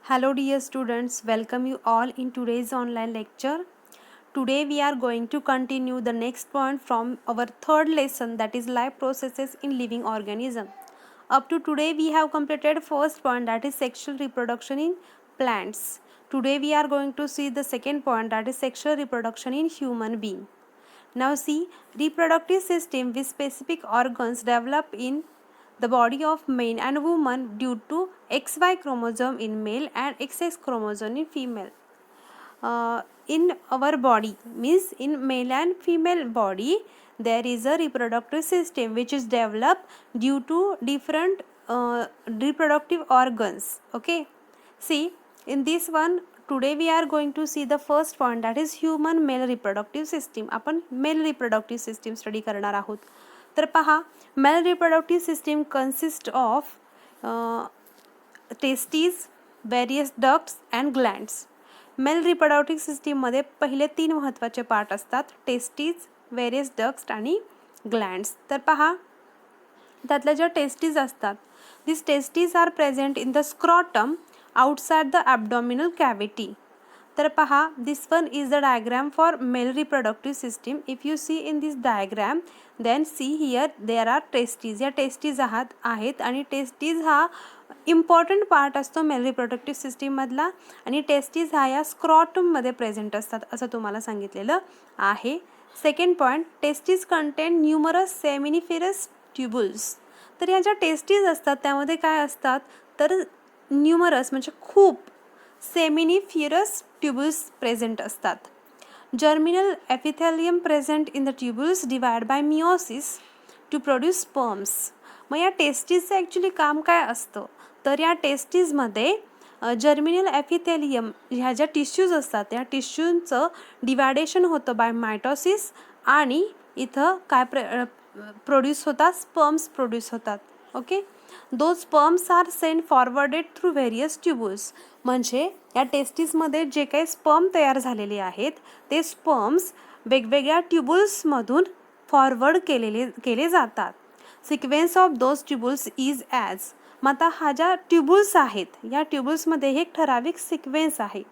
Hello dear students, welcome you all in today's online lecture. Today we are going to continue the next point from our third lesson, that is life processes in living organism. Up to today we have completed first point, that is sexual reproduction in plants. Today we are going to see the second point, that is sexual reproduction in human being. Now see, reproductive system with specific organs develop in the body of man and woman due to XY chromosome in male and XX chromosome in female. In our body, means in male and female body, there is a reproductive system which is developed due to different reproductive organs. Okay, see, in this one today we are going to see the first point, that is human male reproductive system. आपण male reproductive system study करणार आहोत. तर पहा, male reproductive system consist of testes, various ducts and glands. Male reproductive सिस्टीममध्ये पहिले 3 महत्त्वाचे part असतात, testes, various ducts आणि ग्लँड्स. तर पहा, त्यातल्या ज्या टेस्टीज असतात, this testes are present in the scrotum outside the abdominal cavity. तर पहा, this one is the diagram for male reproductive system. If you see in this diagram, then see here there are testes. या testes आहेत आणि testes हा important part असतो male reproductive सिस्टीममधला, आणि testes हा या स्क्रॉटममध्ये प्रेझेंट असतात असं तुम्हाला सांगितलेलं आहे. Second point, testes contain numerous seminiferous tubules. तर या ज्या टेस्टीज असतात त्यामध्ये काय असतात, तर न्यूमरस म्हणजे खूप सेमिनिफिरस ट्युबुल्स प्रेझेंट असतात. Germinal epithelium present in the tubules divide by meiosis to produce sperms. मग या टेस्टीजचं ॲक्च्युली काम काय असतं, तर या टेस्टीजमध्ये जर्मिनल एपिथेलियम ह्या ज्या टिश्यूज असतात या टिश्यूंचं डिवायडेशन होतं बाय मायटोसिस, आणि इथं काय प्रोड्यूस होतात, स्पर्म्स प्रोड्यूस होतात. Okay, those sperms are send forwarded through various tubules. म्हणजे या टेस्टीजमध्ये जे काही स्पर्म तयार झालेले आहेत ते स्पर्म्स वेगवेगळ्या ट्युबुल्समधून फॉरवर्ड केले जातात. Sequence of those tubules is as. मग आता हा ज्या ट्युबुल्स आहेत या ट्युबुल्समध्ये एक ठराविक सिक्वेन्स आहे.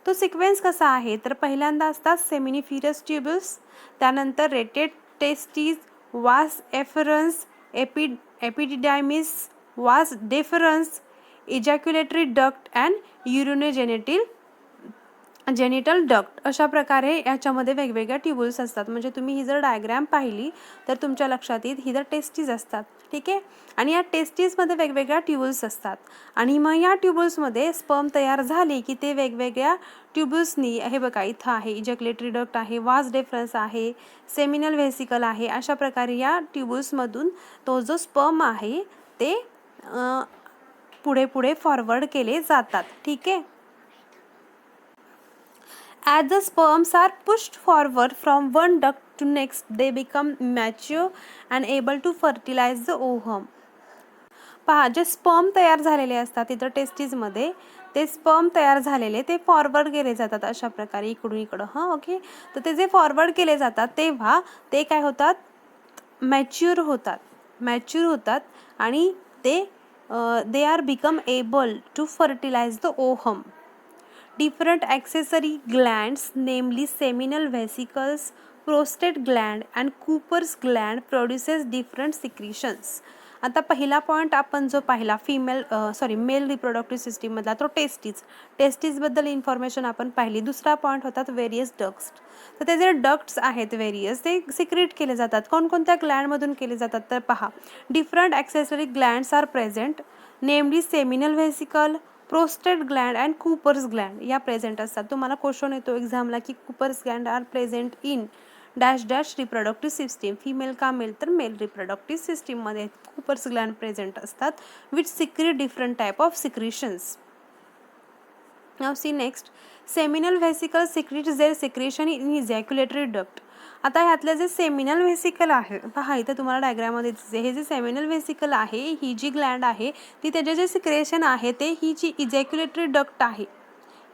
तो सिक्वेन्स कसा आहे, तर पहिल्यांदा असतात सेमिनिफिरस ट्युबुल्स, त्यानंतर रेटेड टेस्टीज, वास एफरन्स, एपिडिडायमिस, वास डेफरन्स, ejaculatory duct and genital duct. अशा प्रकारे याच्यामध्ये वेगवेगळ्या ट्युबुल्स असतात. म्हणजे तुम्ही ही जर डायग्रॅम पाहिली तर तुमच्या लक्षात येईल ही जर टेस्टीज असतात, ठीक आहे, आणि या टेस्टीजमध्ये वेगवेगळ्या ट्युबुल्स असतात. आणि मग या ट्युबुल्समध्ये स्पर्म तयार झाले की ते वेगवेगळ्या ट्युबुल्सनी, हे बघा इथं आहे इजॅक्युलेटरी डक्ट आहे, वास डेफरन्स आहे, सेमिनल व्हेसिकल आहे, अशा प्रकारे या ट्युबुल्समधून तो जो स्पर्म आहे ते पुढे पुढे फॉरवर्ड केले जातात. ठीक आहे. As the sperms are pushed forward from one duct to next, they become mature and able to fertilize the ovum. पहा, जे स्पर्म तयार झालेले असतात इथं टेस्टीजमध्ये, ते स्पर्म तयार झालेले ते फॉरवर्ड केले जातात अशा प्रकारे इकडून इकडं. हां, ओके. तर ते जे फॉरवर्ड केले जातात तेव्हा ते काय होतात, मॅच्युअर होतात आणि ते they are become able to fertilize the ovum. Different accessory glands, namely seminal vesicles, prostate gland and Cooper's gland produces different secretions. आता पहिला पॉईंट आपण जो पाहिला मेल रिप्रोडक्टिव्ह सिस्टीममधला तो टेस्टीजबद्दल इन्फॉर्मेशन आपण पाहिली. दुसरा पॉईंट होतात व्हेरियस डक्ट्स. तर ते जे डक्ट्स आहेत व्हेरियस ते सिक्रेट केले जातात. कोणकोणत्या ग्लँडमधून केले जातात, तर पहा, different accessory glands are present, namely seminal vesicle, prostate gland and Cowper's gland या प्रेझेंट असतात. तुम्हाला क्वेश्चन येतो एक्झामला की Cowper's gland are present in dash dash reproductive system. Female का मेल, तर मेल रिप्रोडक्टिव्ह सिस्टीममध्ये कूपर्स ग्लँड प्रेझेंट असतात which secrete different type of secretions. Now see next, seminal vesicle secretes their secretion in ejaculatory duct. आता ह्यातलं जे seminal व्हेसिकल आहे, पहा इथं तुम्हाला डायग्राममध्ये दिसते, हे जे सेमिनल व्हेसिकल आहे ही जी ग्लँड आहे ती त्याचे जे सिक्रेशन आहे ते ही जी इजॅक्युलेटरी डक्ट आहे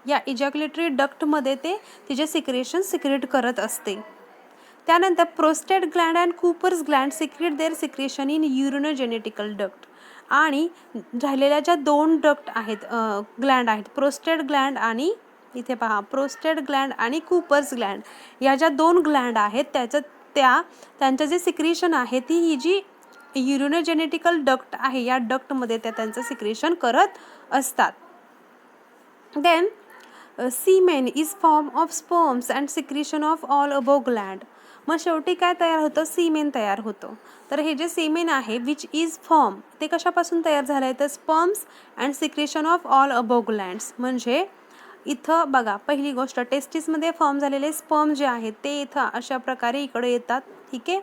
या इजॅक्युलेटरी डक्टमध्ये ते तिचे सिक्रेशन सिक्रेट करत असते. त्यानंतर prostate gland and Cowper's gland secrete their secretion in urinogenital duct. आणि राहिलेल्या ज्या 2 डक्ट आहेत, ग्लँड आहेत, प्रोस्टेट ग्लँड आणि इथे पहा प्रोस्टेट ग्लँड आणि कूपर्स ग्लँड, या ज्या 2 ग्लँड आहेत त्यांचं जे सिक्रेशन आहे ती ही जी युरिनोजेनेटिकल डक्ट आहे या डक्टमध्ये त्यांचं सिक्रेशन करत असतात. Then semen is form of sperms and secretion of all above gland. मग शेवटी काय तयार होतं? सीमेन तयार होतं. तर हे जे सीमेन आहे विच इज फॉर्म, ते कशापासून तयार झालं आहे? तर sperms and secretion of all above glands. म्हणजे इथं बघा, पहिली गोष्ट टेस्टिसमध्ये फॉर्म झालेले स्पर्म जे आहेत ते इथं अशा प्रकारे इकडे येतात. ठीक आहे.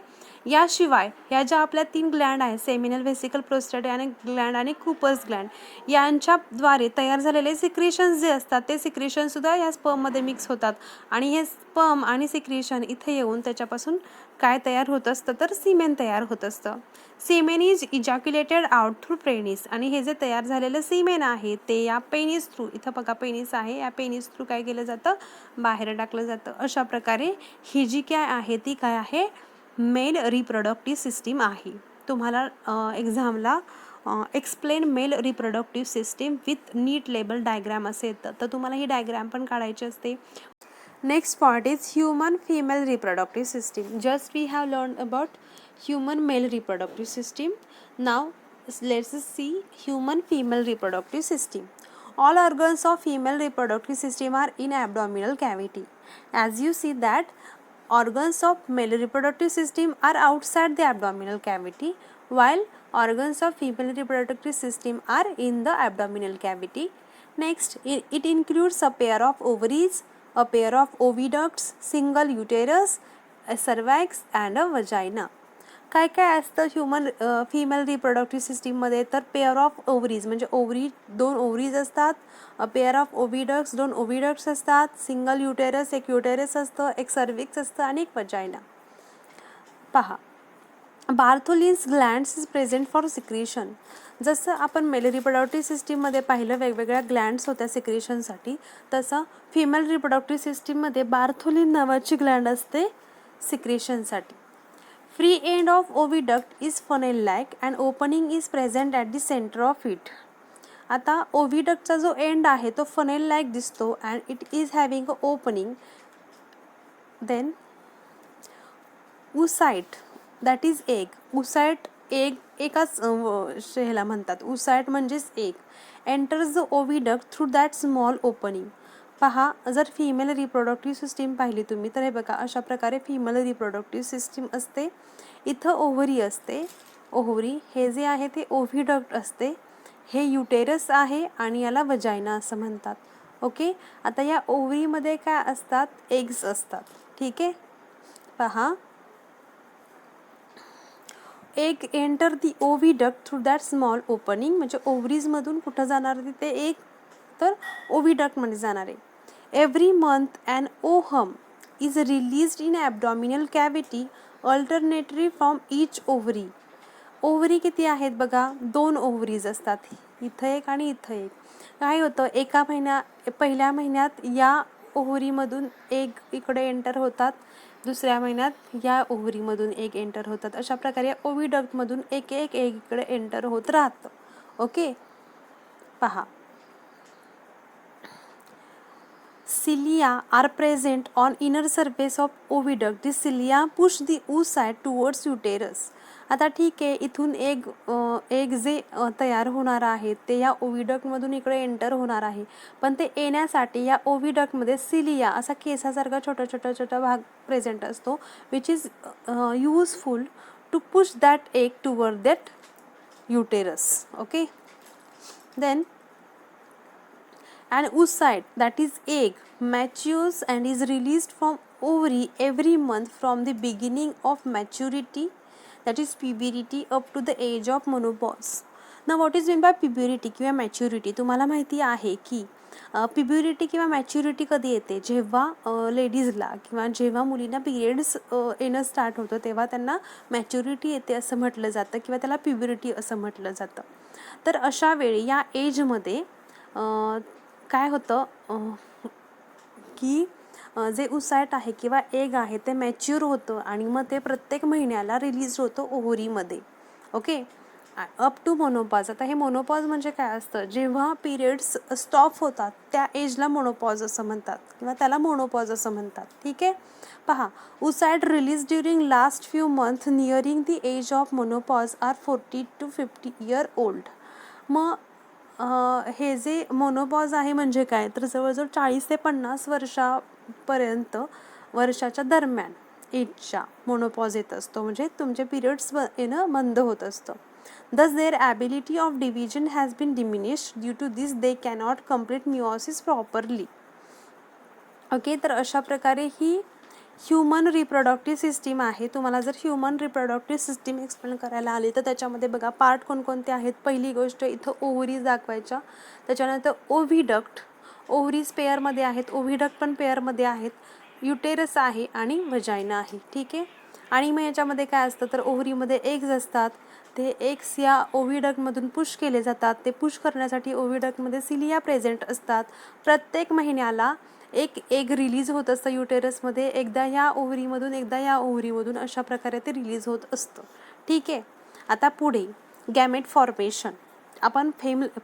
याशिवाय ह्या ज्या आपल्या 3 ग्लँड आहेत, सेमिनल, व्हेसिकल, प्रोस्टॅटिक ग्लँड आणि कूपर्स ग्लँड, यांच्याद्वारे तयार झालेले सिक्रेशन्स जे असतात ते सिक्रेशनसुद्धा या स्पर्ममध्ये मिक्स होतात आणि हे स्पर्म आणि सिक्रेशन इथे येऊन त्याच्यापासून काय तयार होत असतं? तर सीमेन तयार होत असतं. Semen is ejaculated out through penis. आणि हे जे तयार झालेलं सीमेन आहे ते या पेनिस थ्रू, इथं बघा पेनिस आहे, या पेनिस थ्रू काय केलं जातं? बाहेर टाकलं जातं. अशा प्रकारे ही जी काय आहे ती काय आहे? मेल रिप्रोडक्टिव्ह सिस्टीम आहे. तुम्हाला एक्झामला explain male reproductive system with neat label diagram असे येतं, तर तुम्हाला ही डायग्राम पण काढायची असते. Next point is human female reproductive system. Just we have learn about human male reproductive system. Now let's see human female reproductive system. All organs of female reproductive system are in abdominal cavity. As you see that organs of male reproductive system are outside the abdominal cavity, while organs of female reproductive system are in the abdominal cavity. Next, it includes a pair of ovaries, a pair of oviducts, single uterus, a cervix and a vagina. काय काय असतं human female reproductive सिस्टीममध्ये? तर pair of ओव्हरीज म्हणजे ovary, 2 ओव्हरीज असतात, pair of ओव्हिडक्ट्स, 2 ओव्हिडक्ट्स असतात, single uterus, एक uterus असतं, एक सर्विक्स असतं आणि एक वजायना. पहा, Bartholin's glands is present for secretion. जसं आपण मेल रिप्रोडक्टिव्ह सिस्टीममध्ये पाहिलं वेगवेगळ्या ग्लँड्स होत्या सिक्रेशनसाठी, तसं फिमेल रिप्रोडक्टिव्ह सिस्टीममध्ये बार्थोलिन नावाची ग्लँड असते सिक्रेशनसाठी. Free end of oviduct is funnel-like and opening is present at the center of it. आता ओव्हिडक्टचा जो एंड आहे तो फनेल लाईक दिसतो and it is having a opening. Then oocyte that is egg. Oocyte egg एकाच ह्याला म्हणतात, oocyte म्हणजेच egg. Enters the oviduct through that small opening. पहा, जर फिमेल रिप्रोडक्टिव्ह सिस्टीम पाहिली तुम्ही तर हे बघा अशा प्रकारे फिमेल रिप्रोडक्टिव्ह सिस्टीम असते. इथं ओव्हरी असते, ओव्हरी हे जे आहे ते ओव्हिडक्ट असते, हे युटेरस आहे आणि याला वजायना असं म्हणतात. ओके. आता या ओव्हरीमध्ये काय असतात? एग्स असतात. ठीक आहे. पहा, egg enter the oviduct through that small opening. म्हणजे ओव्हरीजमधून कुठं जाणार ते एग? तर ओव्हिडक्टमध्ये जाणार आहे. Every month and ovum is released in abdominal cavity alternately from each ovary. Ovary किती आहेत बघा? 2 ओव्हरीज असतात, इथं एक आणि इथं एक. काय होतं, पहिल्या महिन्यात या ओव्हरीमधून एग इकडे एंटर होतात, दुसऱ्या महिन्यात या ओव्हरीमधून एग एंटर होतात. अशा प्रकारे ओव्हिडक्टमधून एक एक एग इकडे एंटर होत राहतं. ओके. पहा, cilia are present on inner surface of oviduct. The cilia push the oocyte towards uterus. आता ठीक आहे, इथून एग जे तयार होणार आहे ते या ओव्हिडक्टमधून इकडे एंटर होणार आहे, पण ते येण्यासाठी या ओव्हिडक्टमध्ये सिलिया असा केसासारखा छोटा भाग प्रेझेंट असतो, which is useful to push that egg toward that uterus. Okay. Then an oocyte, that is egg, matures and is released from ovary every month from the beginning of maturity, that is puberty, up to the age of menopause. Now what is meant by puberty किंवा maturity? तुम्हाला माहिती आहे की puberty किंवा maturity कधी येते? जेव्हा लेडीजला किंवा जेव्हा मुलींना पिरियड्स येणं स्टार्ट होतं तेव्हा त्यांना मॅच्युरिटी येते असं म्हटलं जातं किंवा त्याला प्युबरिटी असं म्हटलं जातं. तर अशा वेळी या एजमध्ये काय होतं की जे उसाइट आहे किंवा एग आहे ते मॅच्युअर होतं आणि मग ते प्रत्येक महिन्याला रिलीज होतं ओव्हरीमध्ये. ओके. Up to menopause. आता हे मोनोपॉज म्हणजे काय असतं, जेव्हा पिरियड्स स्टॉप होतात त्या एजला मोनोपॉज असं म्हणतात किंवा त्याला मोनोपॉज असं म्हणतात. ठीक आहे. पहा, oocyte release during last few month nearing the age of menopause are 40 to 50 year old. मग हे जे मोनोपॉज आहे म्हणजे काय, तर जवळजवळ 40 ते 50 वर्षापर्यंत वर्षाच्या दरम्यान एजच्या मोनोपॉज येत असतो, म्हणजे तुमचे पिरियड्स येणं बंद होत असतं. Thus their ability of division has been diminished. Due to this they cannot complete meiosis properly. Okay, तर अशा प्रकारे ही ह्युमन रिप्रोडक्टिव्ह सिस्टीम आहे. तुम्हाला जर ह्युमन रिप्रोडक्टिव्ह सिस्टीम एक्सप्लेन करायला आली तर त्याच्यामध्ये बघा पार्ट कोणकोणते आहेत. पहिली गोष्ट इथं ओव्हरीज दाखवायच्या, त्याच्यानंतर ओव्हिडक्ट, ओव्हरीज पेअरमध्ये आहेत, ओव्हिडक्ट पण पेअरमध्ये आहेत, युटेरस आहे आणि वजायना आहे. ठीक आहे. आणि मग याच्यामध्ये काय असतं, तर ओव्हरीमध्ये एग्ज असतात. ते एग्स या ओव्हिडक्टमधून पुश केले जातात. ते पुश करण्यासाठी ओव्हिडक्टमध्ये सिलिया प्रेझेंट असतात. प्रत्येक महिन्याला एक एग रिलीज होत असतं युटेरसमध्ये, एकदा या ओव्हरीमधून एकदा या ओव्हरीमधून, अशा प्रकारे ते रिलीज होत असतं. ठीक आहे. आता पुढे गॅमेट फॉर्मेशन. आपण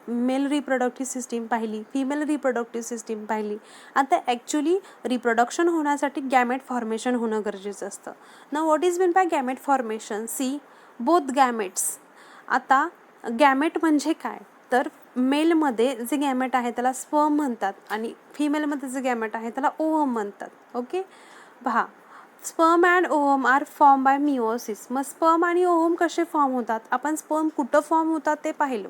मेल रिप्रोडक्टिव्ह सिस्टीम पाहिली, फिमेल रिप्रोडक्टिव्ह सिस्टीम पाहिली. आता ॲक्च्युली रिप्रोडक्शन होण्यासाठी गॅमेट फॉर्मेशन होणं गरजेचं असतं. ना what is mean by gamete formation? See both gametes. आता गॅमेट म्हणजे काय, तर मेलमध्ये जे गॅमेट आहे त्याला स्पर्म म्हणतात आणि फिमेलमध्ये जे गॅमेट आहे त्याला ओव्हम म्हणतात. ओके. पहा, sperm and ovum are form by meiosis. मग स्पर्म आणि ओव्हम कसे फॉर्म होतात? आपण स्पर्म कुठं फॉर्म होतात ते पाहिलं.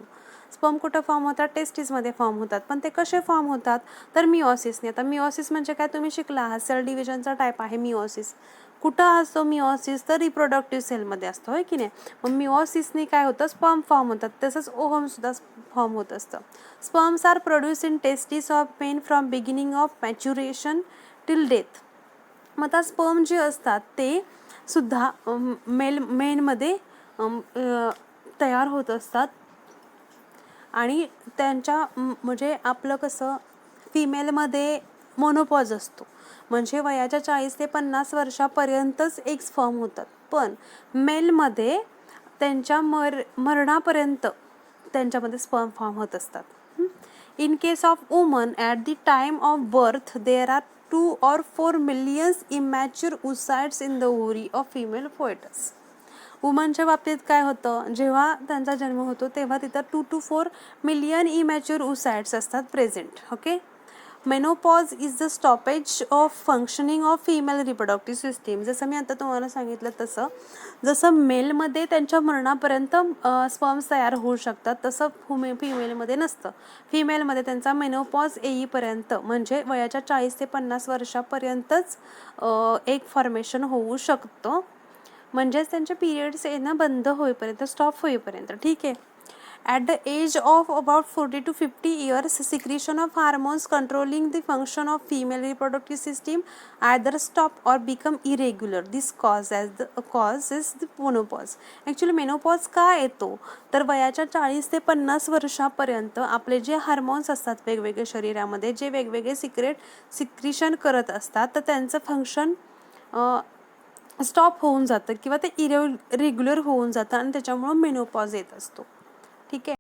स्पर्म कुठं फॉर्म होतात? टेस्टिसमध्ये फॉर्म होतात. पण ते कसे फॉर्म होतात? तर मिओसिसने. आता मिओसिस म्हणजे काय तुम्ही शिकला आहात, सेल डिव्हिजनचा टाईप आहे मिओसिस. कुठं असतो मिओसिस? तर रिप्रोडक्टिव्ह सेलमध्ये असतो, होय की नाही. मग मिओसिसने काय होतं, स्पर्म फॉर्म होतात. तसंच ओव्हमसुद्धा फॉर्म होत असतं. Sperms are produce in testis of men from beginning of maturation till death. मग आता स्पर्म जे असतात ते सुद्धा मेनमध्ये तयार होत असतात आणि त्यांच्या म्हणजे आपलं कसं फिमेलमध्ये मोनोपॉज असतो, म्हणजे वयाच्या 40 ते 50 वर्षापर्यंतच एग्स फॉर्म होतात. पण मेलमध्ये त्यांच्या मरणापर्यंत त्यांच्यामध्ये स्पर्म फॉर्म होत असतात. In case of woman at the time of birth there are 2 or 4 million immature oocytes in the ovary of female fetus. वुमनच्या बाबतीत काय होतं, जेव्हा त्यांचा जन्म होतो तेव्हा तिथं 2 to 4 million इमॅच्युअर oocytes असतात present. Okay. Menopause is the stoppage of functioning of female reproductive system. जसं मी आता तुम्हाला सांगितलं तसं, जसं मेलमध्ये त्यांच्या मरणापर्यंत स्पर्म्स तयार होऊ शकतात तसं फिमेलमध्ये नसतं. फिमेलमध्ये त्यांचा मेनोपॉज येईपर्यंत म्हणजे वयाच्या 40 ते 50 वर्षापर्यंतच एक फॉर्मेशन होऊ शकतं, म्हणजेच त्यांचे पिरियड्स येणं बंद होईपर्यंत, स्टॉप होईपर्यंत. ठीक आहे. At the age of about 40 to 50 years, secretion of hormones controlling the function of female reproductive system either stop or become irregular. This causes the menopause. Actually menopause का येतो, तर वयाच्या 40 ते 50 वर्षापर्यंत आपले जे हार्मोन्स असतात वेगवेगळे शरीरामध्ये, जे वेगवेगळे सिक्रिशन करत असतात, तर त्यांचं फंक्शन स्टॉप होऊन जातं किंवा ते इरेग्युलर होऊन जातं आणि त्याच्यामुळं मेनोपॉज येत असतो. ठीक आहे.